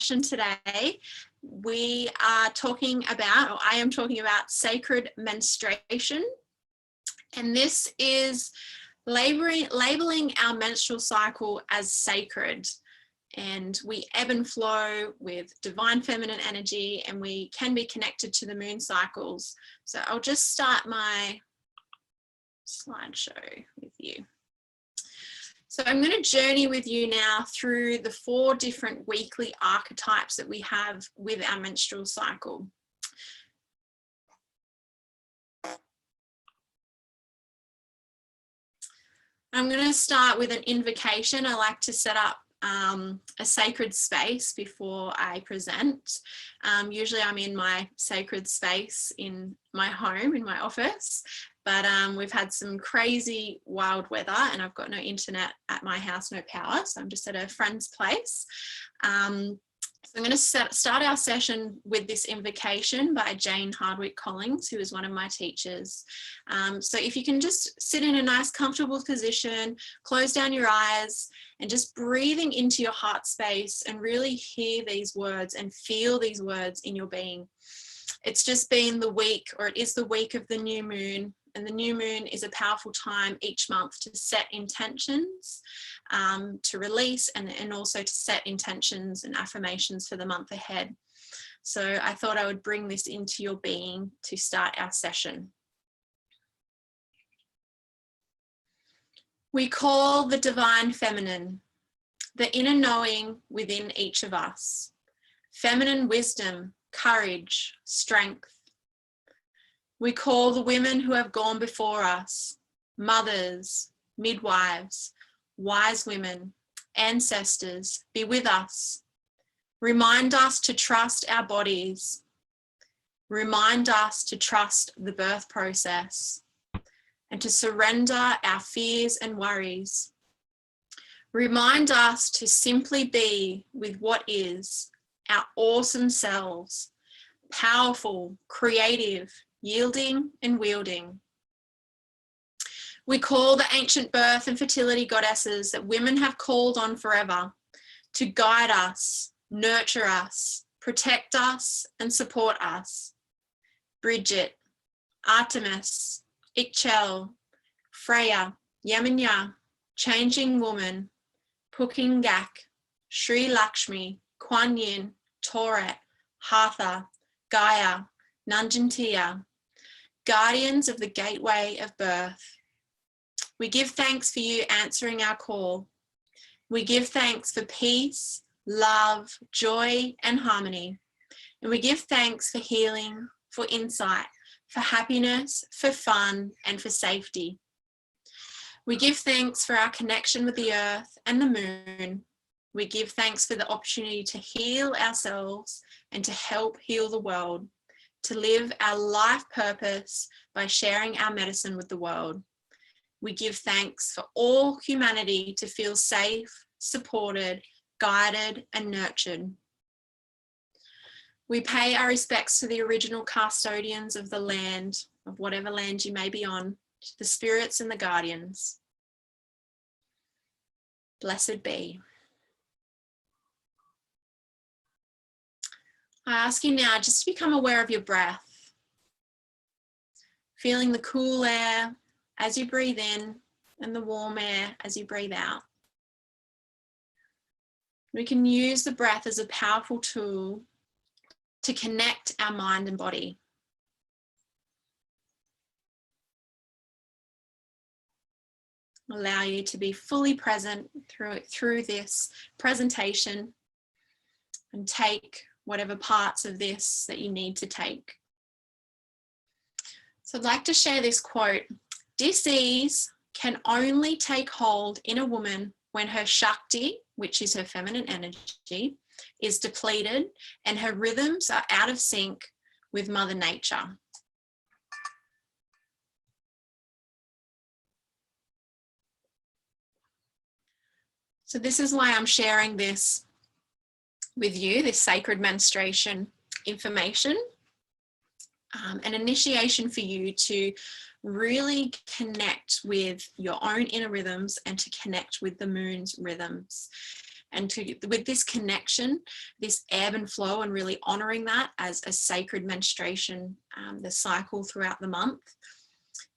session today. We are talking about, or I am talking about, sacred menstruation. And this is labeling our menstrual cycle as sacred. And we ebb and flow with divine feminine energy, and we can be connected to the moon cycles. So I'll just start my slideshow with you. So I'm going to journey with you now through the 4 different weekly archetypes that we have with our menstrual cycle. I'm going to start with an invocation. I like to set up a sacred space before I present. Usually I'm in my sacred space in my home, in my office, but we've had some crazy wild weather and I've got no internet at my house, no power. So I'm just at a friend's place. So I'm going to start our session with this invocation by Jane Hardwick Collins, who is one of my teachers. So if you can just sit in a nice comfortable position, close down your eyes and just breathing into your heart space and really hear these words and feel these words in your being. It's just been the week, or it is the week of the new moon. And the new moon is a powerful time each month to set intentions, to release, and also to set intentions and affirmations for the month ahead. So I thought I would bring this into your being to start our session. We call the divine feminine, the inner knowing within each of us, feminine wisdom, courage, strength. We call the women who have gone before us, mothers, midwives, wise women, ancestors, be with us. Remind us to trust our bodies. Remind us to trust the birth process and to surrender our fears and worries. Remind us to simply be with what is, our awesome selves, powerful, creative, yielding and wielding. We call the ancient birth and fertility goddesses that women have called on forever to guide us, nurture us, protect us and support us. Bridget, Artemis, Ixchel, Freya, Yamanya, Changing Woman, Pukingak, Sri Lakshmi, Kuan Yin, Toret, Hatha, Gaia, Nanjantia, guardians of the gateway of birth. We give thanks for you answering our call. We give thanks for peace, love, joy, and harmony. And we give thanks for healing, for insight, for happiness, for fun, and for safety. We give thanks for our connection with the earth and the moon. We give thanks for the opportunity to heal ourselves and to help heal the world, to live our life purpose by sharing our medicine with the world. We give thanks for all humanity to feel safe, supported, guided, and nurtured. We pay our respects to the original custodians of the land, of whatever land you may be on, to the spirits and the guardians. Blessed be. I ask you now just to become aware of your breath, feeling the cool air as you breathe in and the warm air as you breathe out. We can use the breath as a powerful tool to connect our mind and body. Allow you to be fully present through this presentation and take whatever parts of this that you need to take. So I'd like to share this quote. Disease can only take hold in a woman when her Shakti, which is her feminine energy, is depleted and her rhythms are out of sync with Mother Nature. So this is why I'm sharing this with you, this sacred menstruation information, an initiation for you to really connect with your own inner rhythms and to connect with the moon's rhythms. And with this connection, this ebb and flow, and really honoring that as a sacred menstruation, the cycle throughout the month,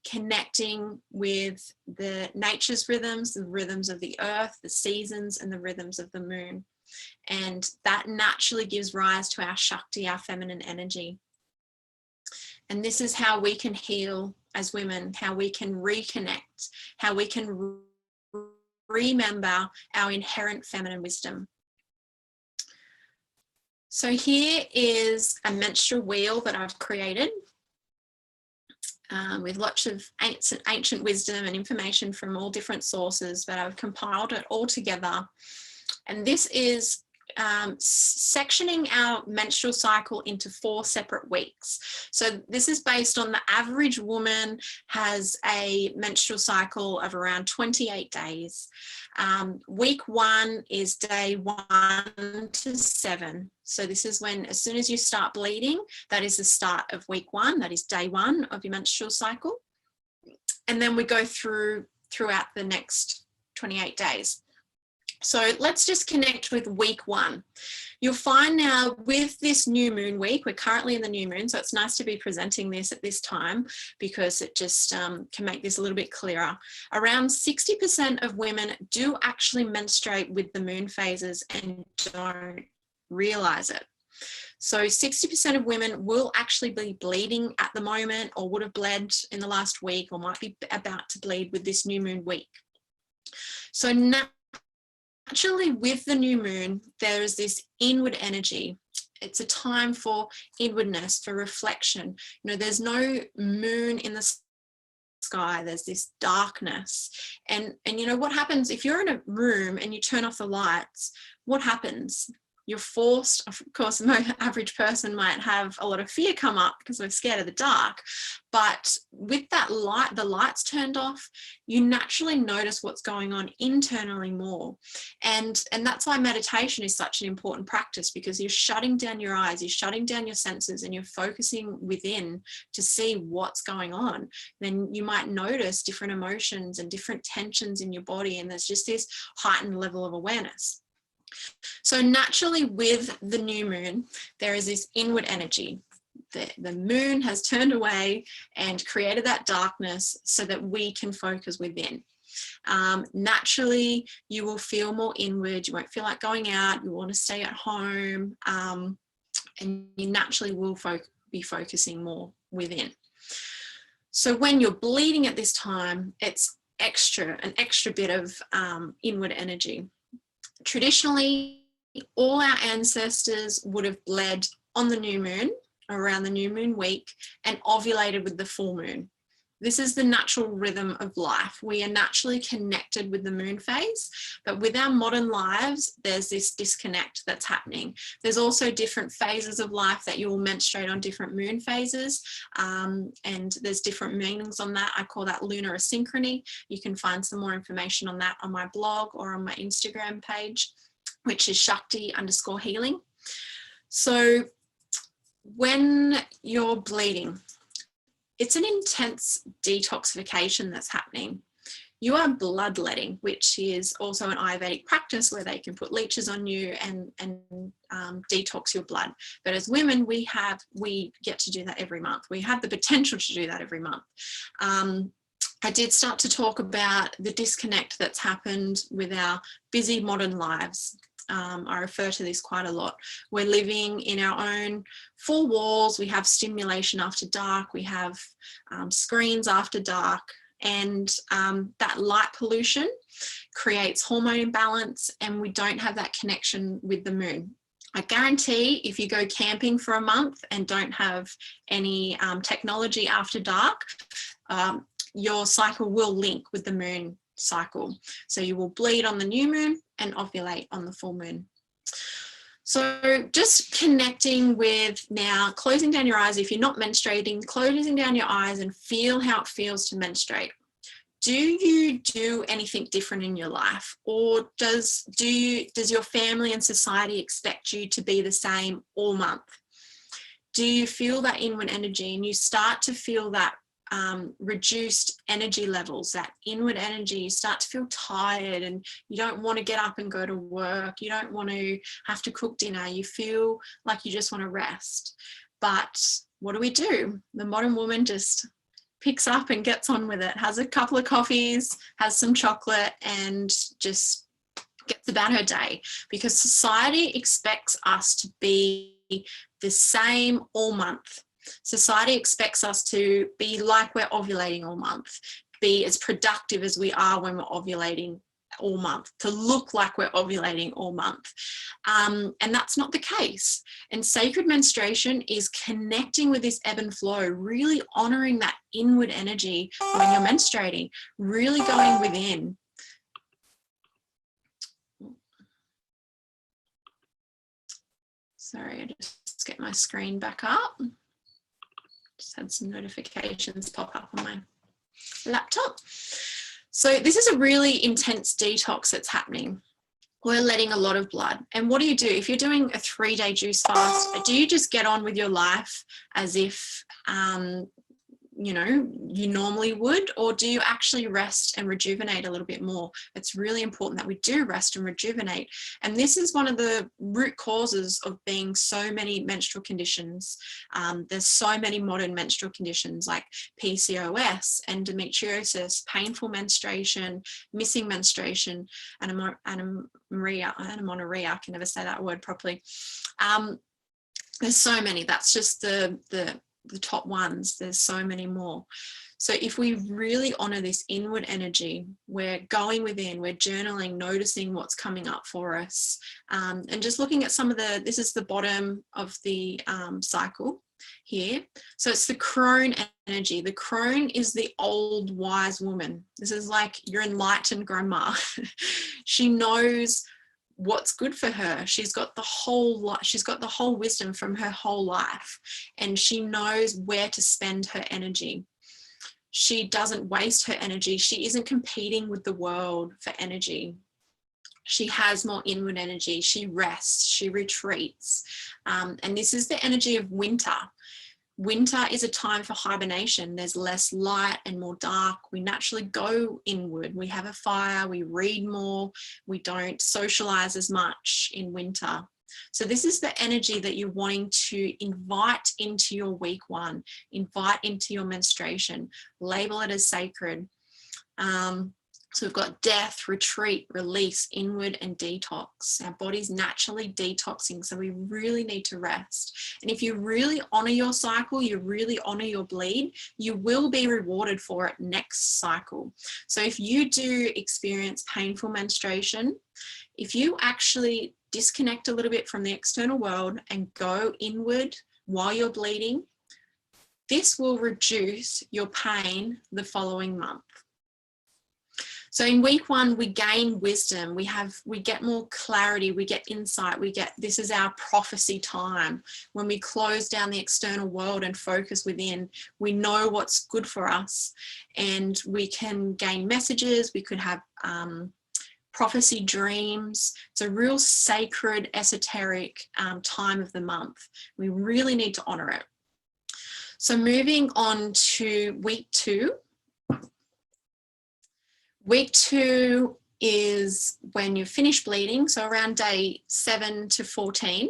connecting with the nature's rhythms, the rhythms of the earth, the seasons, and the rhythms of the moon. And that naturally gives rise to our Shakti, our feminine energy. And this is how we can heal as women, how we can reconnect, how we can remember our inherent feminine wisdom. So here is a menstrual wheel that I've created with lots of ancient wisdom and information from all different sources, but I've compiled it all together. And this is sectioning our menstrual cycle into 4 separate weeks. So this is based on the average woman has a menstrual cycle of around 28 days. Week 1 is day 1 to 7. So this is when, as soon as you start bleeding, that is the start of week 1. That is day 1 of your menstrual cycle. And then we go throughout the next 28 days. So let's just connect with week 1. You'll find now with this new moon week, we're currently in the new moon, so it's nice to be presenting this at this time because it just can make this a little bit clearer. Around 60% of women do actually menstruate with the moon phases and don't realize it. So 60% of women will actually be bleeding at the moment, or would have bled in the last week, or might be about to bleed with this new moon week. So naturally, with the new moon, there is this inward energy. It's a time for inwardness, for reflection. You know, there's no moon in the sky, there's this darkness. And you know, what happens if you're in a room and you turn off the lights? What happens? You're forced, of course, no average person might have a lot of fear come up because we're scared of the dark. But with that light, the lights turned off, you naturally notice what's going on internally more. And that's why meditation is such an important practice, because you're shutting down your eyes, you're shutting down your senses, and you're focusing within to see what's going on. Then you might notice different emotions and different tensions in your body, and there's just this heightened level of awareness. So naturally, with the new moon, there is this inward energy. The moon has turned away and created that darkness so that we can focus within. Naturally, you will feel more inward. You won't feel like going out. You want to stay at home, and you naturally will be focusing more within. So when you're bleeding at this time, it's an extra bit of inward energy. Traditionally, all our ancestors would have bled on the new moon, around the new moon week, and ovulated with the full moon. This is the natural rhythm of life. We are naturally connected with the moon phase, but with our modern lives, there's this disconnect that's happening. There's also different phases of life that you will menstruate on different moon phases, and there's different meanings on that. I call that lunar asynchrony. You can find some more information on that on my blog or on my Instagram page, which is Shakti_healing. So when you're bleeding, it's an intense detoxification that's happening. You are bloodletting, which is also an Ayurvedic practice where they can put leeches on you and detox your blood. But as women, we get to do that every month. We have the potential to do that every month. I did start to talk about the disconnect that's happened with our busy modern lives. I refer to this quite a lot. We're living in our own four walls. We have stimulation after dark. We have screens after dark. And that light pollution creates hormone imbalance, and we don't have that connection with the moon. I guarantee if you go camping for a month and don't have any technology after dark, your cycle will link with the moon cycle. So you will bleed on the new moon and ovulate on the full moon. So just connecting with now, closing down your eyes. If you're not menstruating, closing down your eyes and feel how it feels to menstruate. Do you do anything different in your life, or does your family and society expect you to be the same all month? Do you feel that inward energy and you start to feel that reduced energy levels, that inward energy. You start to feel tired and you don't want to get up and go to work. You don't want to have to cook dinner. You feel like you just want to rest. But what do? The modern woman just picks up and gets on with it, has a couple of coffees, has some chocolate, and just gets about her day, because society expects us to be the same all month. Society expects us to be like we're ovulating all month, be as productive as we are when we're ovulating all month, to look like we're ovulating all month. And that's not the case. And sacred menstruation is connecting with this ebb and flow, really honoring that inward energy when you're menstruating, really going within. Sorry, I just get my screen back up. Just had some notifications pop up on my laptop. So this is a really intense detox that's happening. We're letting a lot of blood. And what do? If you're doing a 3-day juice fast, do you just get on with your life as if, you normally would, or do you actually rest and rejuvenate a little bit more? It's really important that we do rest and rejuvenate. And this is one of the root causes of being so many menstrual conditions. There's so many modern menstrual conditions like PCOS, endometriosis, painful menstruation, missing menstruation, amenorrhea. I can never say that word properly. There's so many. That's just the top ones. There's so many more. So if we really honor this inward energy, we're going within, we're journaling, noticing what's coming up for us, and just looking at some of this is the bottom of the cycle here. So it's the crone energy. The crone is the old wise woman. This is like your enlightened grandma. She knows what's good for her. She's got the whole wisdom from her whole life, and she knows where to spend her energy. She doesn't waste her energy. She isn't competing with the world for energy. She has more inward energy. She rests, she retreats. And this is the energy of winter. Winter is a time for hibernation. There's less light and more dark. We naturally go inward. We have a fire, we read more, we don't socialize as much in winter. So this is the energy that you're wanting to invite into your week one, invite into your menstruation, label it as sacred. So we've got death, retreat, release, inward, and detox. Our body's naturally detoxing, so we really need to rest. And if you really honor your cycle, you really honor your bleed, you will be rewarded for it next cycle. So if you do experience painful menstruation, if you actually disconnect a little bit from the external world and go inward while you're bleeding, this will reduce your pain the following month. So in week one, we gain wisdom, we get more clarity, we get insight, this is our prophecy time. When we close down the external world and focus within, we know what's good for us, and we can gain messages, we could have prophecy dreams. It's a real sacred, esoteric time of the month. We really need to honor it. So moving on to week 2. Week 2 is when you finish bleeding, so around day 7 to 14.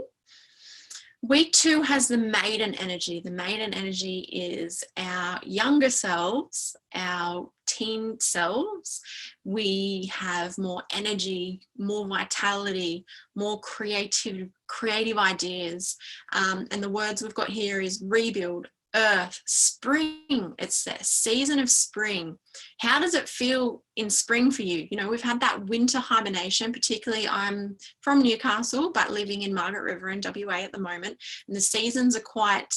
Week 2 has the maiden energy. The maiden energy is our younger selves, our teen selves. We have more energy, more vitality, more creative ideas. And the words we've got here is rebuild, earth, spring. It's the season of spring. How does it feel in spring for you? You know, we've had that winter hibernation, particularly I'm from Newcastle, but living in Margaret River in WA at the moment. And the seasons are quite,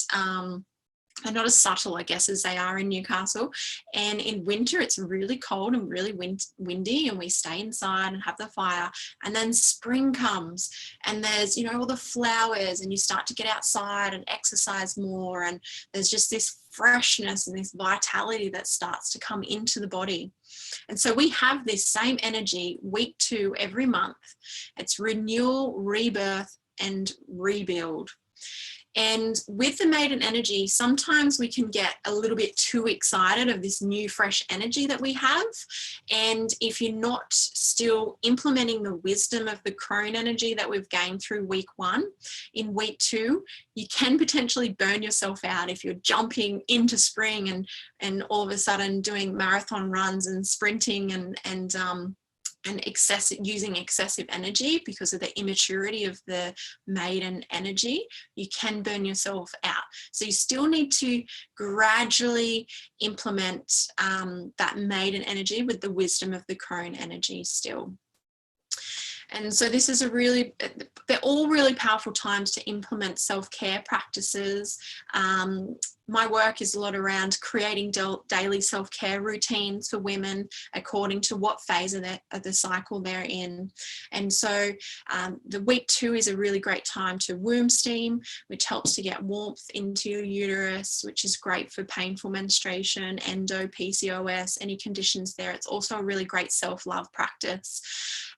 they're not as subtle, I guess, as they are in Newcastle. And in winter, it's really cold and really windy, and we stay inside and have the fire. And then spring comes, and there's, you know, all the flowers, and you start to get outside and exercise more. And there's just this freshness and this vitality that starts to come into the body. And so we have this same energy week 2 every month. It's renewal, rebirth, and rebuild. And with the maiden energy, sometimes we can get a little bit too excited of this new fresh energy that we have. And if you're not still implementing the wisdom of the crone energy that we've gained through week 1, in week 2, you can potentially burn yourself out if you're jumping into spring and all of a sudden doing marathon runs and sprinting and using excessive energy because of the immaturity of the maiden energy. You can burn yourself out. So you still need to gradually implement that maiden energy with the wisdom of the crone energy still. And so this is they're all really powerful times to implement self-care practices. My work is a lot around creating daily self-care routines for women according to what phase of the cycle they're in. And so the week 2 is a really great time to womb steam, which helps to get warmth into your uterus, which is great for painful menstruation, endo, PCOS, any conditions there. It's also a really great self-love practice.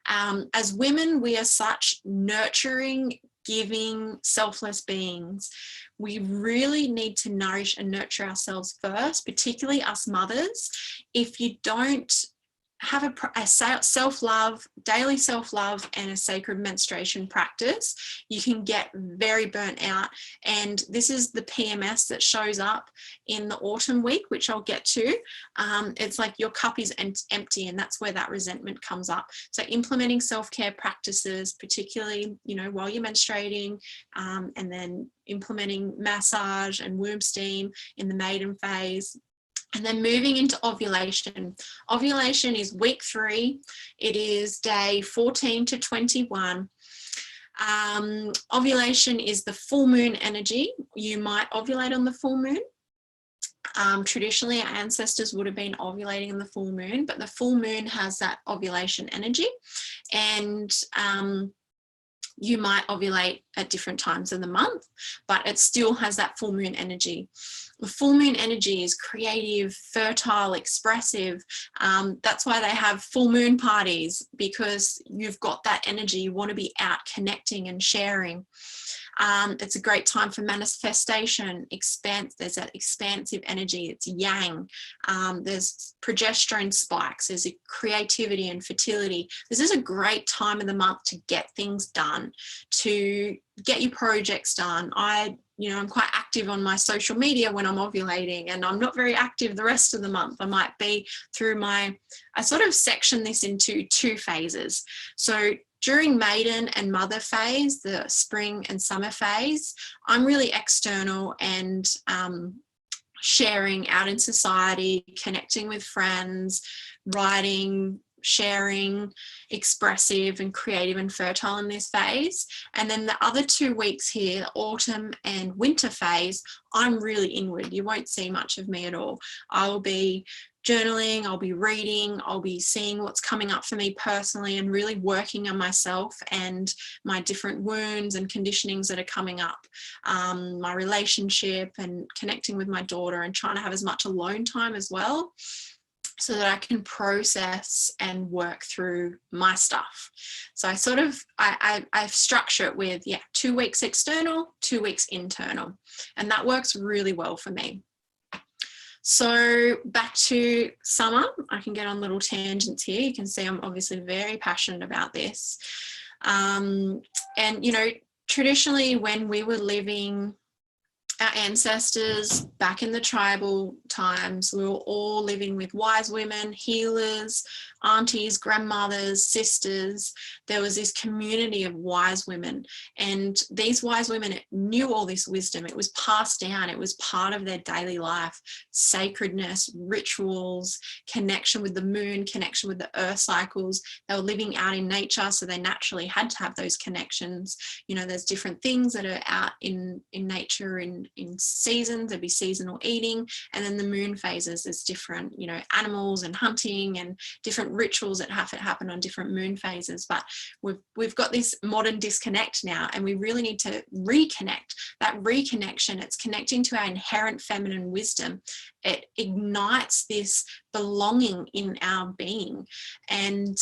As women, we are such nurturing, giving, selfless beings. We really need to nourish and nurture ourselves first, particularly us mothers. If you don't have a self-love, daily self-love and a sacred menstruation practice, you can get very burnt out. And this is the PMS that shows up in the autumn week, which I'll get to. It's like your cup is empty, and that's where that resentment comes up. So implementing self-care practices, particularly, while you're menstruating, and then implementing massage and womb steam in the maiden phase. And then moving into ovulation. Ovulation is week 3. It is day 14 to 21. Ovulation is the full moon energy. You might ovulate on the full moon. Traditionally, our ancestors would have been ovulating in the full moon, but the full moon has that ovulation energy. And you might ovulate at different times of the month, but it still has that full moon energy. The full moon energy is creative, fertile, expressive. That's why they have full moon parties, because you've got that energy. You want to be out connecting and sharing. It's a great time for manifestation, there's that expansive energy, it's yang. There's progesterone spikes, there's a creativity and fertility. This is a great time of the month to get things done, to get your projects done. I'm quite active on my social media when I'm ovulating, and I'm not very active the rest of the month. I might be I sort of section this into 2 phases. So during maiden and mother phase, the spring and summer phase, I'm really external and sharing out in society, connecting with friends, writing, sharing, expressive and creative and fertile in this phase. And then the other 2 weeks here, autumn and winter phase, I'm really inward. You won't see much of me at all. I'll be journaling, I'll be reading, I'll be seeing what's coming up for me personally and really working on myself and my different wounds and conditionings that are coming up, my relationship and connecting with my daughter, and trying to have as much alone time as well, so that I can process and work through my stuff. So I structure it with 2 weeks external, 2 weeks internal, and that works really well for me. So back to summer, I can get on little tangents here. You can see I'm obviously very passionate about this. And, traditionally when we were living, our ancestors back in the tribal times, we were all living with wise women, healers, aunties, grandmothers, sisters. There was this community of wise women, and these wise women knew all this wisdom. It was passed down. It was part of their daily life. Sacredness, rituals, connection with the moon, connection with the earth cycles. They were living out in nature, so they naturally had to have those connections. There's different things that are out in nature in seasons. There'd be seasonal eating, and then the moon phases, there's different animals and hunting and different rituals that have to happen on different moon phases. But we've got this modern disconnect now, and we really need to reconnect. That reconnection, it's connecting to our inherent feminine wisdom. It ignites this belonging in our being, and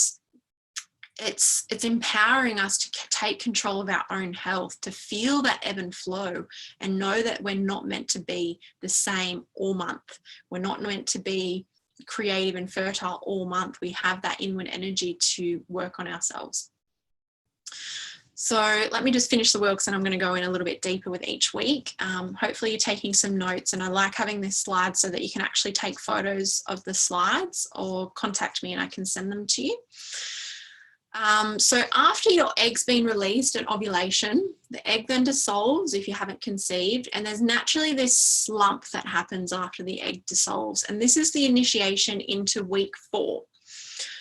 it's empowering us to take control of our own health, to feel that ebb and flow, and know that we're not meant to be the same all month. We're not meant to be creative and fertile all month. We have that inward energy to work on ourselves. So let me just finish the works, and I'm going to go in a little bit deeper with each week. Hopefully you're taking some notes, and I like having this slide so that you can actually take photos of the slides or contact me and I can send them to you. So after your egg's been released at ovulation, the egg then dissolves if you haven't conceived, and there's naturally this slump that happens after the egg dissolves, and this is the initiation into week 4.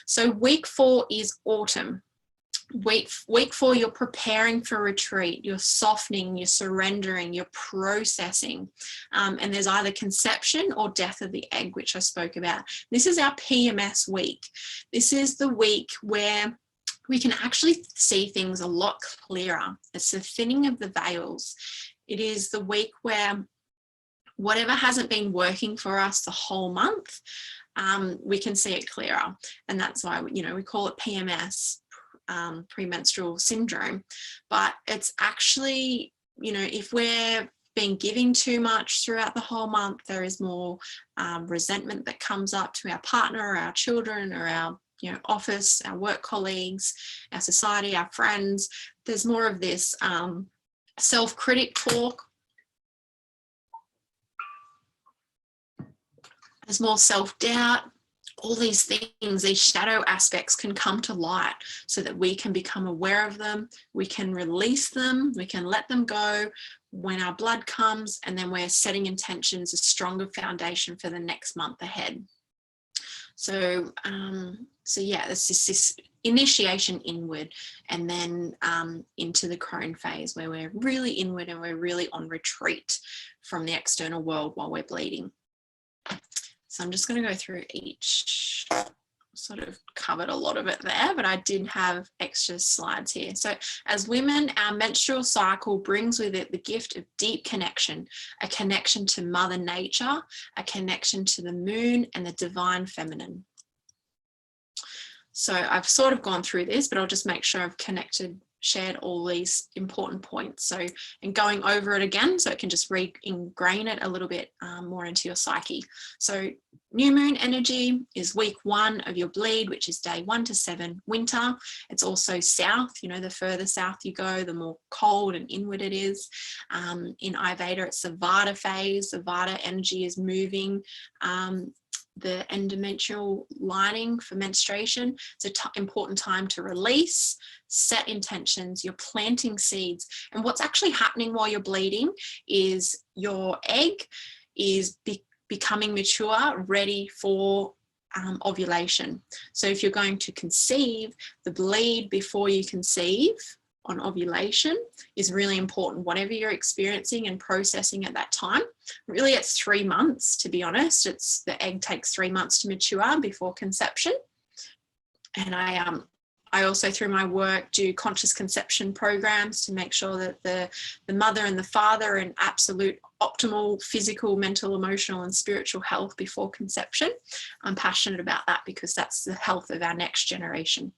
So week 4 is autumn. Week 4, you're preparing for retreat, you're softening, you're surrendering, you're processing, and there's either conception or death of the egg, which I spoke about. This is our PMS week. This is the week where we can actually see things a lot clearer. It's the thinning of the veils. It is the week where whatever hasn't been working for us the whole month, we can see it clearer. And that's why, we call it PMS, premenstrual syndrome. But it's actually, if we're been giving too much throughout the whole month, there is more resentment that comes up to our partner or our children or our office, our work colleagues, our society, our friends. There's more of this self-critic talk. There's more self-doubt. All these things, these shadow aspects can come to light so that we can become aware of them. We can release them. We can let them go when our blood comes, and then we're setting intentions, a stronger foundation for the next month ahead. So yeah, it's this initiation inward, and then into the crone phase where we're really inward and we're really on retreat from the external world while we're bleeding. So I'm just going to go through each, sort of covered a lot of it there, but I did have extra slides here. So as women, our menstrual cycle brings with it the gift of deep connection, a connection to Mother Nature, a connection to the moon and the divine feminine. So I've sort of gone through this, but I'll just make sure I've shared all these important points. So, and going over it again, so it can just re-ingrain it a little bit more into your psyche. So new moon energy is week 1 of your bleed, which is day 1 to 7, winter. It's also south, the further south you go, the more cold and inward it is. In Ayurveda, it's the Vata phase. The Vata energy is moving the endometrial lining for menstruation. It's an important time to release, set intentions. You're planting seeds. And what's actually happening while you're bleeding is your egg is becoming mature, ready for ovulation. So if you're going to conceive, the bleed before you conceive on ovulation is really important, whatever you're experiencing and processing at that time. Really, it's 3 months, to be honest. The egg takes 3 months to mature before conception. And I also, through my work, do conscious conception programs to make sure that the mother and the father are in absolute optimal physical, mental, emotional, and spiritual health before conception. I'm passionate about that because that's the health of our next generation.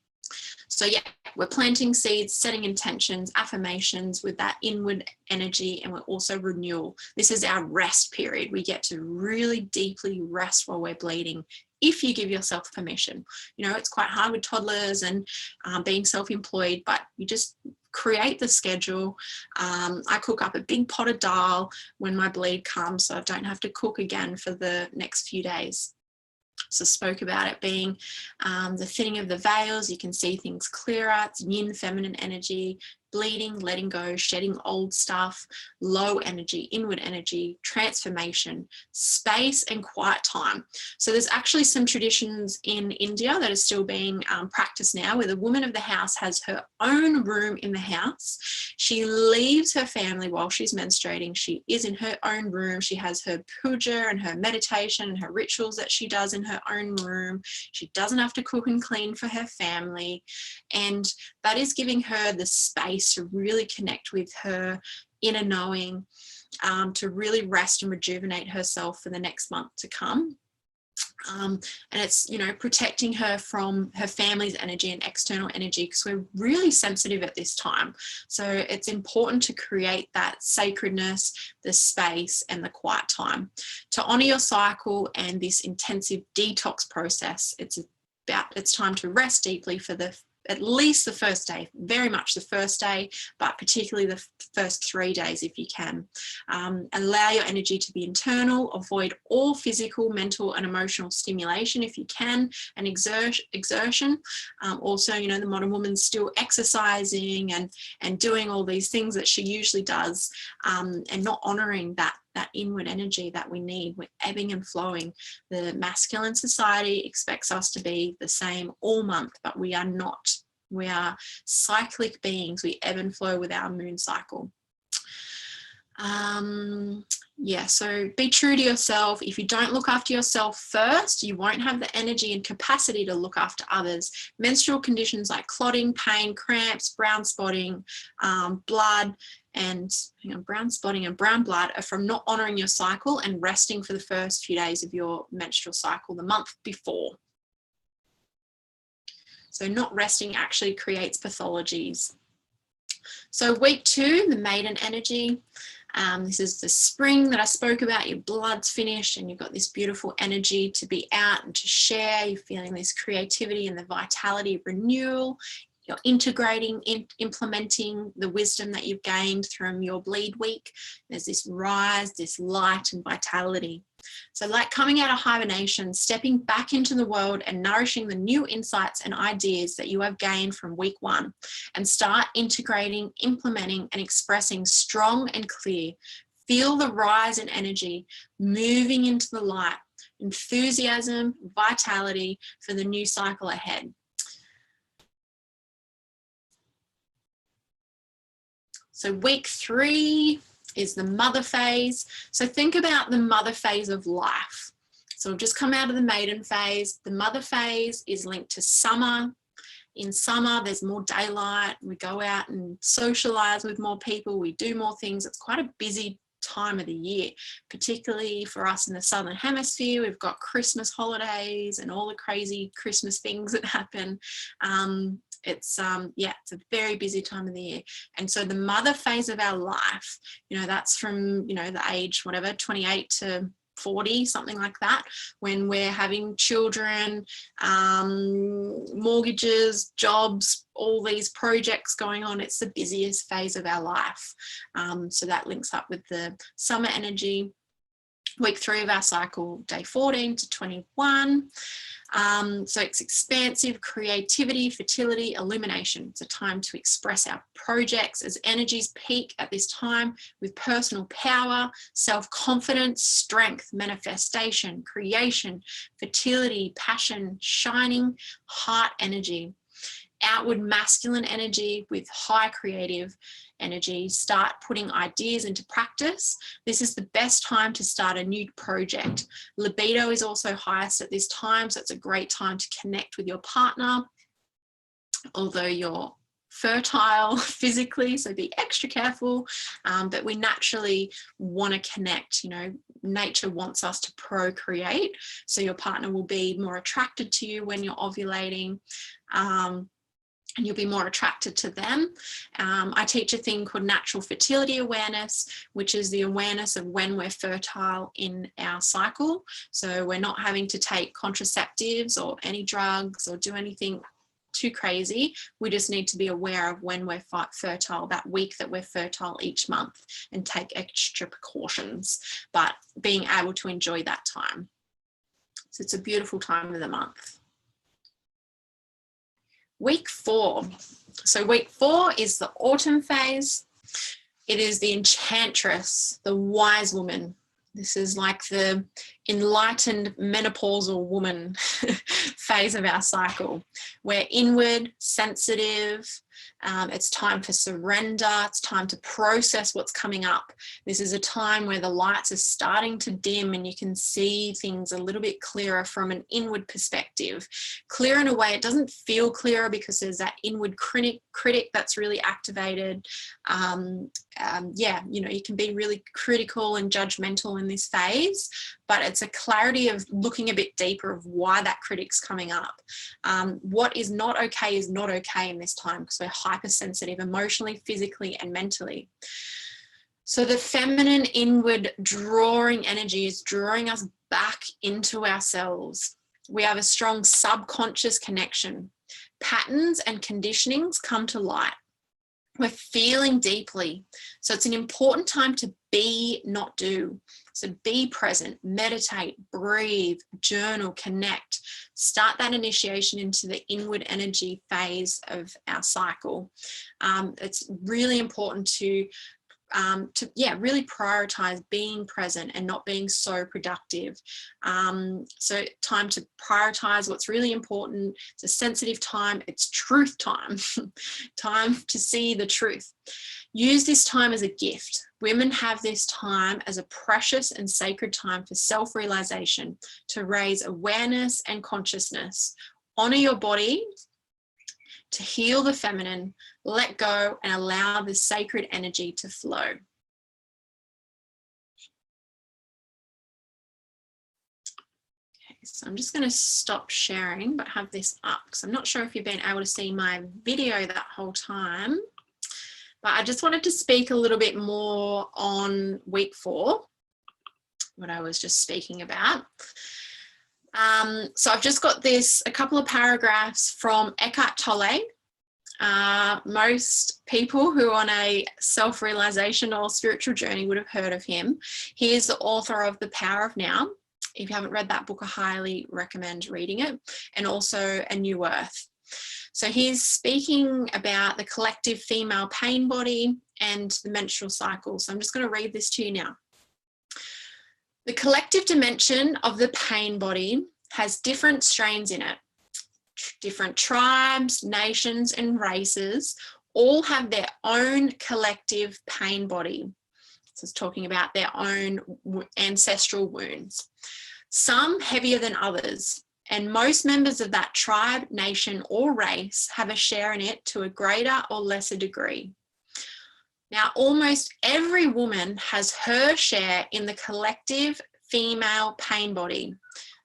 So yeah, we're planting seeds, setting intentions, affirmations with that inward energy, and we're also renewal. This is our rest period. We get to really deeply rest while we're bleeding, if you give yourself permission. It's quite hard with toddlers and being self-employed, but you just create the schedule. I cook up a big pot of dal when my bleed comes, so I don't have to cook again for the next few days. So spoke about it being the thinning of the veils. You can see things clearer. It's yin, feminine energy, bleeding, letting go, shedding old stuff, low energy, inward energy, transformation, space and quiet time. So there's actually some traditions in India that are still being practiced now, where the woman of the house has her own room in the house. She leaves her family while she's menstruating. She is in her own room. She has her puja and her meditation and her rituals that she does in her own room. She doesn't have to cook and clean for her family. And that is giving her the space to really connect with her inner knowing, to really rest and rejuvenate herself for the next month to come. And it's, protecting her from her family's energy and external energy, because we're really sensitive at this time. So it's important to create that sacredness, the space, and the quiet time to honor your cycle and this intensive detox process. It's time to rest deeply for at least the first day, very much the first day, but particularly the first 3 days if you can. Allow your energy to be internal, avoid all physical, mental and emotional stimulation if you can, and exertion. Also, the modern woman's still exercising and doing all these things that she usually does, and not honouring that inward energy that we need. We're ebbing and flowing. The masculine society expects us to be the same all month, but we are not. We are cyclic beings. We ebb and flow with our moon cycle. So be true to yourself. If you don't look after yourself first, you won't have the energy and capacity to look after others. Menstrual conditions like clotting, pain, cramps, brown spotting, blood, and brown spotting and brown blood are from not honouring your cycle and resting for the first few days of your menstrual cycle the month before. So not resting actually creates pathologies. So week 2, the maiden energy. This is the spring that I spoke about. Your blood's finished and you've got this beautiful energy to be out and to share. You're feeling this creativity and the vitality of renewal. You're integrating, implementing the wisdom that you've gained from your bleed week. There's this rise, this light and vitality. So like coming out of hibernation, stepping back into the world and nourishing the new insights and ideas that you have gained from week 1, and start integrating, implementing and expressing strong and clear. Feel the rise in energy, moving into the light, enthusiasm, vitality for the new cycle ahead. So week 3 is the mother phase. So think about the mother phase of life. So we've just come out of the maiden phase. The mother phase is linked to summer. In summer, there's more daylight. We go out and socialize with more people. We do more things. It's quite a busy time of the year, particularly for us in the Southern Hemisphere. We've got Christmas holidays and all the crazy Christmas things that happen. It's a very busy time of the year. And so the mother phase of our life, that's from, the age, 28 to 40, something like that, when we're having children, mortgages, jobs, all these projects going on. It's the busiest phase of our life. So that links up with the summer energy. Week 3 of our cycle, day 14 to 21. So it's expansive, creativity, fertility, illumination. It's a time to express our projects as energies peak at this time with personal power, self-confidence, strength, manifestation, creation, fertility, passion, shining, heart energy. Outward masculine energy with high creative energy. Start putting ideas into practice. This is the best time to start a new project. Libido is also highest at this time, so it's a great time to connect with your partner, although you're fertile physically, so be extra careful, but we naturally want to connect. Nature wants us to procreate, so your partner will be more attracted to you when you're ovulating, and you'll be more attracted to them. I teach a thing called natural fertility awareness, which is the awareness of when we're fertile in our cycle. So we're not having to take contraceptives or any drugs or do anything too crazy. We just need to be aware of when we're fertile, that week that we're fertile each month, and take extra precautions, but being able to enjoy that time. So it's a beautiful time of the month. Week 4. So week 4 is the autumn phase. It is the enchantress, the wise woman. This is like the enlightened menopausal woman phase of our cycle. We're inward, sensitive. It's time for surrender. It's time to process what's coming up. This is a time where the lights are starting to dim and you can see things a little bit clearer from an inward perspective. Clear in a way, it doesn't feel clearer because there's that inward critic that's really activated. You can be really critical and judgmental in this phase, but it's a clarity of looking a bit deeper of why that critic's coming up. What is not okay in this time, because we're hypersensitive emotionally, physically, and mentally. So the feminine inward drawing energy is drawing us back into ourselves. We have a strong subconscious connection. Patterns and conditionings come to light. We're feeling deeply. So it's an important time to be, not do. So be present, meditate, breathe, journal, connect. Start that initiation into the inward energy phase of our cycle. It's really important to really prioritize being present and not being so productive. So time to prioritize what's really important. It's a sensitive time. It's truth time. Time to see the truth. Use this time as a gift. Women have this time as a precious and sacred time for self-realization, to raise awareness and consciousness. Honor your body, to heal the feminine, let go, and allow the sacred energy to flow. Okay, so I'm just going to stop sharing, but have this up because I'm not sure if you've been able to see my video that whole time. But I just wanted to speak a little bit more on week 4, what I was just speaking about. So I've just got a couple of paragraphs from Eckhart Tolle. Most people who are on a self-realization or spiritual journey would have heard of him. He is the author of The Power of Now. If you haven't read that book, I highly recommend reading it, and also A New Earth. So he's speaking about the collective female pain body and the menstrual cycle. So I'm just going to read this to you now. The collective dimension of the pain body has different strains in it. Different tribes, nations, and races all have their own collective pain body. So it's talking about their own ancestral wounds. Some heavier than others, and most members of that tribe, nation, or race have a share in it to a greater or lesser degree. Now, almost every woman has her share in the collective female pain body.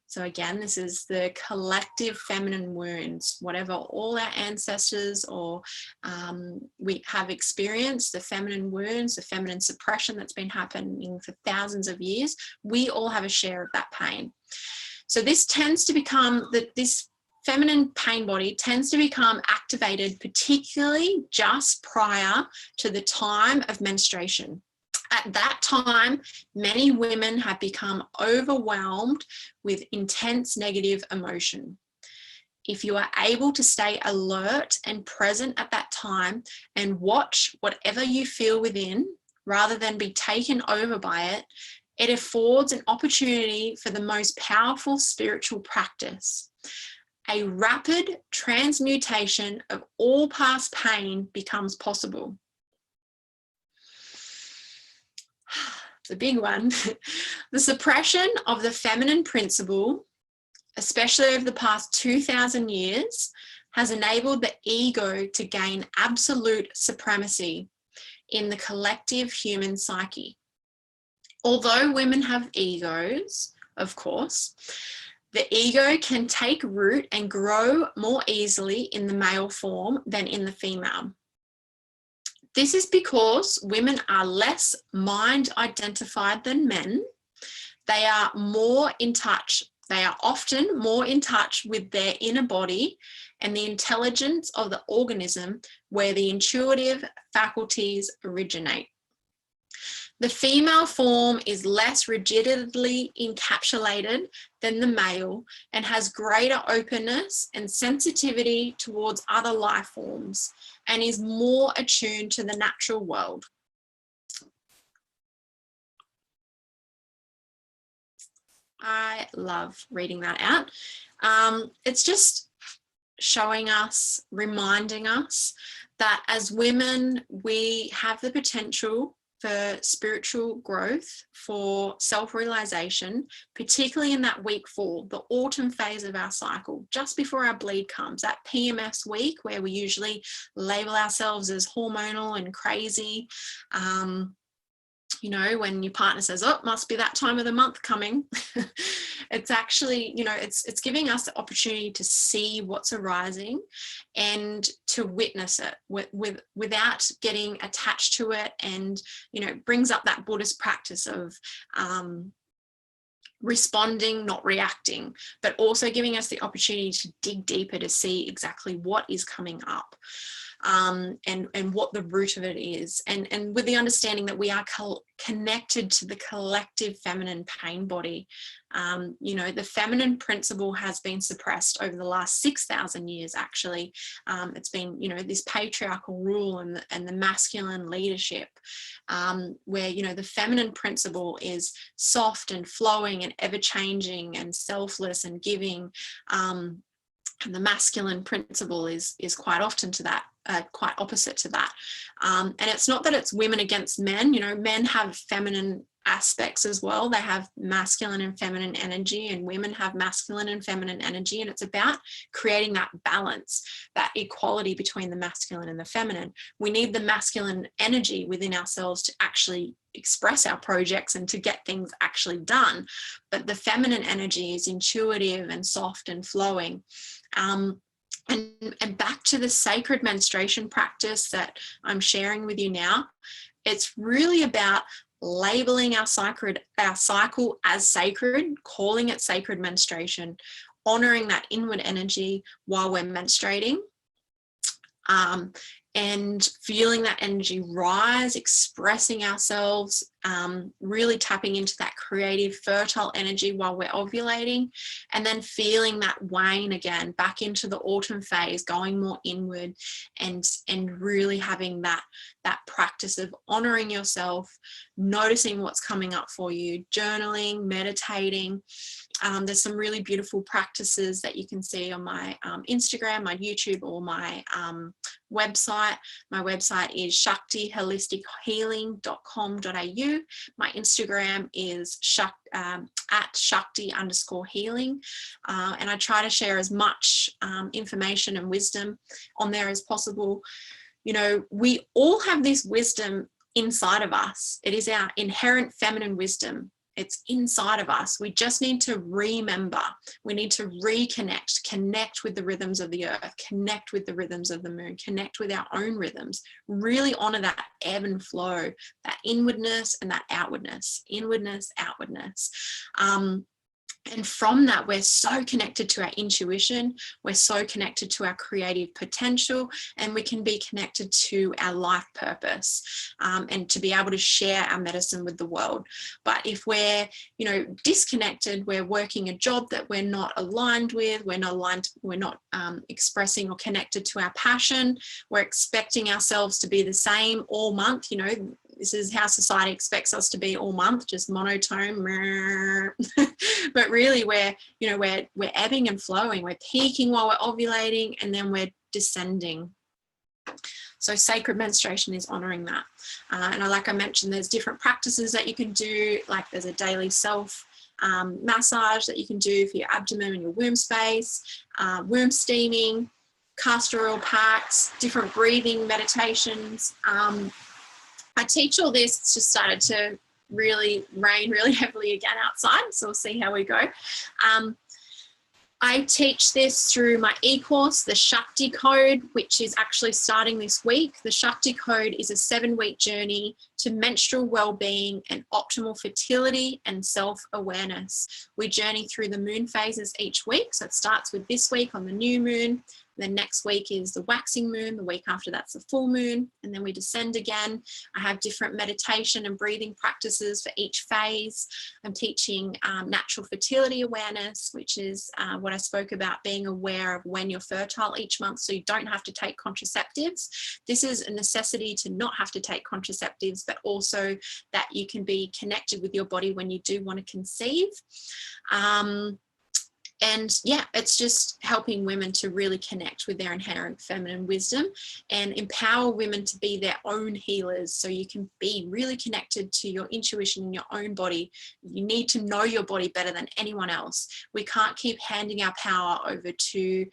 So again, this is the collective feminine wounds, whatever all our ancestors or we have experienced, the feminine wounds, the feminine suppression that's been happening for thousands of years, we all have a share of that pain. So this tends to become, this feminine pain body tends to become activated, particularly just prior to the time of menstruation. At that time, many women have become overwhelmed with intense negative emotion. If you are able to stay alert and present at that time and watch whatever you feel within, rather than be taken over by it, it affords an opportunity for the most powerful spiritual practice. A rapid transmutation of all past pain becomes possible. It's a big one. The suppression of the feminine principle, especially over the past 2,000 years, has enabled the ego to gain absolute supremacy in the collective human psyche. Although women have egos, of course, the ego can take root and grow more easily in the male form than in the female. This is because women are less mind identified than men. They are more in touch. They are often more in touch with their inner body and the intelligence of the organism where the intuitive faculties originate. The female form is less rigidly encapsulated than the male and has greater openness and sensitivity towards other life forms and is more attuned to the natural world. I love reading that out. It's just showing us, reminding us that as women, we have the potential for spiritual growth, for self-realization, particularly in that week 4, the autumn phase of our cycle, just before our bleed comes, that PMS week where we usually label ourselves as hormonal and crazy. you know, when your partner says, oh, it must be that time of the month coming. It's actually, you know, it's giving us the opportunity to see what's arising and to witness it without getting attached to it. And, you know, it brings up that Buddhist practice of responding, not reacting, but also giving us the opportunity to dig deeper to see exactly what is coming up. And what the root of it is, and with the understanding that we are connected to the collective feminine pain body. You know, the feminine principle has been suppressed over the last 6,000 years, actually. It's been, you know, this patriarchal rule and the masculine leadership, where, you know, the feminine principle is soft and flowing and ever-changing and selfless and giving. And the masculine principle is quite often to that, quite opposite to that. And it's not that it's women against men. You know, men have feminine aspects as well. They have masculine and feminine energy, and women have masculine and feminine energy. And it's about creating that balance, that equality between the masculine and the feminine. We need the masculine energy within ourselves to actually express our projects and to get things actually done. But the feminine energy is intuitive and soft and flowing. And back to the sacred menstruation practice that I'm sharing with you now, it's really about labeling our cycle as sacred, calling it sacred menstruation, honoring that inward energy while we're menstruating, and feeling that energy rise, expressing ourselves, really tapping into that creative, fertile energy while we're ovulating, and then feeling that wane again, back into the autumn phase, going more inward, and really having that practice of honoring yourself, noticing what's coming up for you, journaling, meditating. There's some really beautiful practices that you can see on my Instagram, my YouTube, or my website. My website is shaktiholistic.healing.com.au. My Instagram is at shakti_healing. And I try to share as much information and wisdom on there as possible. You know, we all have this wisdom inside of us. It is our inherent feminine wisdom. It's inside of us. We just need to remember. We need to connect with the rhythms of the earth, connect with the rhythms of the moon, connect with our own rhythms, really honor that ebb and flow, that inwardness and that outwardness, outwardness. And from that, we're so connected to our intuition, we're so connected to our creative potential, and we can be connected to our life purpose, and to be able to share our medicine with the world. But if we're, you know, disconnected, we're working a job that we're not aligned with, we're not expressing or connected to our passion, we're expecting ourselves to be the same all month. You know, this is how society expects us to be all month, just monotone. But really, we're ebbing and flowing. We're peaking while we're ovulating, and then we're descending. So sacred menstruation is honoring that. And like I mentioned, there's different practices that you can do. Like there's a daily self massage that you can do for your abdomen and your womb space, womb steaming, castor oil packs, different breathing meditations. I teach all this. It's just started to really rain really heavily again outside, so we'll see how we go. I teach this through my e-course, the Shakti Code, which is actually starting this week. The Shakti Code is a 7-week journey to menstrual well-being and optimal fertility and self-awareness. We journey through the moon phases each week. So it starts with this week on the new moon. The next week is the waxing moon. The week after that's the full moon. And then we descend again. I have different meditation and breathing practices for each phase. I'm teaching natural fertility awareness, which is what I spoke about, being aware of when you're fertile each month so you don't have to take contraceptives. This is a necessity to not have to take contraceptives, but also that you can be connected with your body when you do want to conceive. And yeah, it's just helping women to really connect with their inherent feminine wisdom and empower women to be their own healers. So you can be really connected to your intuition in your own body. You need to know your body better than anyone else. We can't keep handing our power over to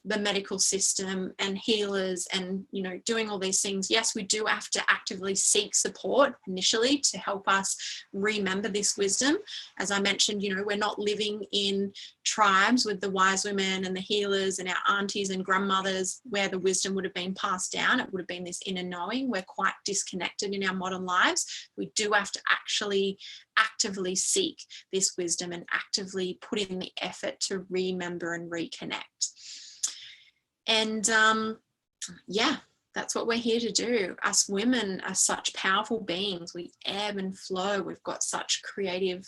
the medical system and healers and, you know, doing all these things, yes, we do have to actively seek support initially to help us remember this wisdom. As I mentioned, you know, we're not living in tribes with the wise women and the healers and our aunties and grandmothers where the wisdom would have been passed down. It would have been this inner knowing. We're quite disconnected in our modern lives. We do have to actually actively seek this wisdom and actively put in the effort to remember and reconnect. And yeah, that's what we're here to do. Us women are such powerful beings. We ebb and flow. We've got such creative,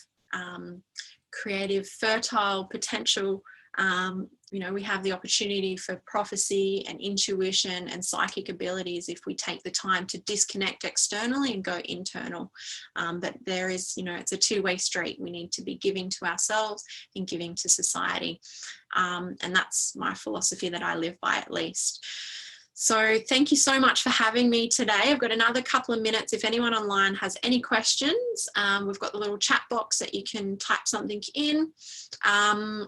fertile potential. You know, we have the opportunity for prophecy and intuition and psychic abilities if we take the time to disconnect externally and go internal. But there is, you know, it's a two-way street. We need to be giving to ourselves and giving to society. And that's my philosophy that I live by, at least. So thank you so much for having me today. I've got another couple of minutes. If anyone online has any questions, we've got the little chat box that you can type something in,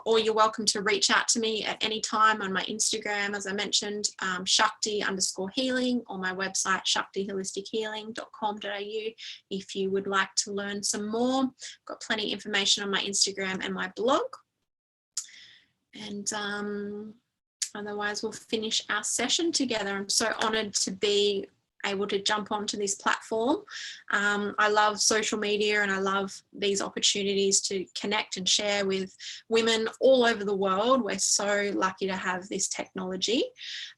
or you're welcome to reach out to me at any time on my Instagram, as I mentioned, Shakti_healing, or my website, shaktiholistic.healing.com.au, if you would like to learn some more. I've got plenty of information on my Instagram and my blog. And otherwise, we'll finish our session together. I'm so honoured to be able to jump onto this platform. I love social media and I love these opportunities to connect and share with women all over the world. We're so lucky to have this technology.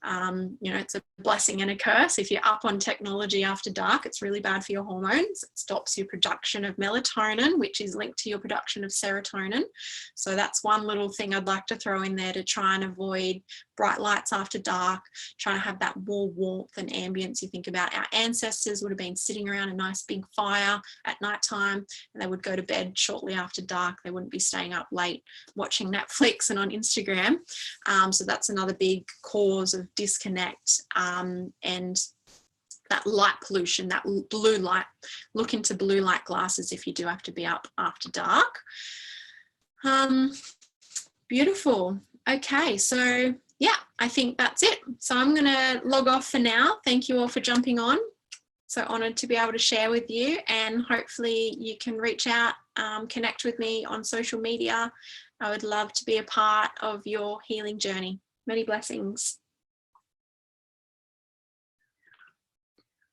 You know, it's a blessing and a curse. If you're up on technology after dark, it's really bad for your hormones. It stops your production of melatonin, which is linked to your production of serotonin. So that's one little thing I'd like to throw in there to try and avoid bright lights after dark, trying to have that more warmth and ambience. You think about our ancestors would have been sitting around a nice big fire at night time, and they would go to bed shortly after dark. They wouldn't be staying up late watching Netflix and on Instagram. So that's another big cause of disconnect, and that light pollution, that blue light. Look into blue light glasses if you do have to be up after dark. Beautiful. Okay, so yeah, I think that's it. So I'm going to log off for now. Thank you all for jumping on. So honoured to be able to share with you, and hopefully you can reach out, connect with me on social media. I would love to be a part of your healing journey. Many blessings.